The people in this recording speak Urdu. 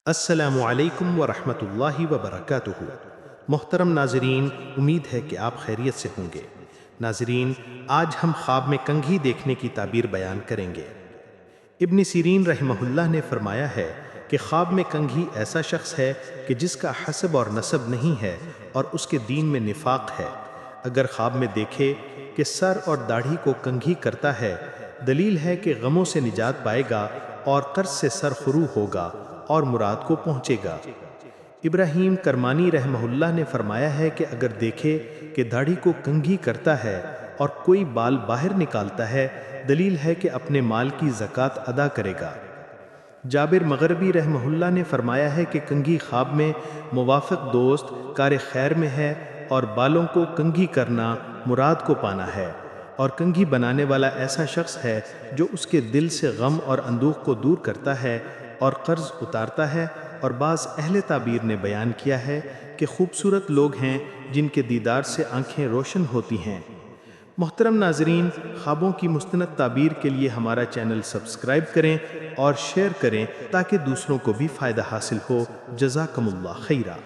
السلام علیکم ورحمۃ اللہ وبرکاتہ۔ محترم ناظرین، امید ہے کہ آپ خیریت سے ہوں گے۔ ناظرین، آج ہم خواب میں کنگھی دیکھنے کی تعبیر بیان کریں گے۔ ابن سیرین رحمہ اللہ نے فرمایا ہے کہ خواب میں کنگھی ایسا شخص ہے کہ جس کا حسب اور نسب نہیں ہے اور اس کے دین میں نفاق ہے۔ اگر خواب میں دیکھے کہ سر اور داڑھی کو کنگھی کرتا ہے، دلیل ہے کہ غموں سے نجات پائے گا اور قرض سے سرخرو ہوگا اور مراد کو پہنچے گا۔ ابراہیم کرمانی رحمہ اللہ نے فرمایا ہے کہ اگر دیکھے کہ داڑھی کو کنگھی کرتا ہے اور کوئی بال باہر نکالتا ہے، دلیل ہے کہ اپنے مال کی زکوٰۃ ادا کرے گا۔ جابر مغربی رحمہ اللہ نے فرمایا ہے کہ کنگھی خواب میں موافق دوست کار خیر میں ہے اور بالوں کو کنگھی کرنا مراد کو پانا ہے، اور کنگھی بنانے والا ایسا شخص ہے جو اس کے دل سے غم اور اندوہ کو دور کرتا ہے اور قرض اتارتا ہے۔ اور بعض اہل تعبیر نے بیان کیا ہے کہ خوبصورت لوگ ہیں جن کے دیدار سے آنکھیں روشن ہوتی ہیں۔ محترم ناظرین، خوابوں کی مستند تعبیر کے لیے ہمارا چینل سبسکرائب کریں اور شیئر کریں تاکہ دوسروں کو بھی فائدہ حاصل ہو۔ جزاکم اللہ خیرہ۔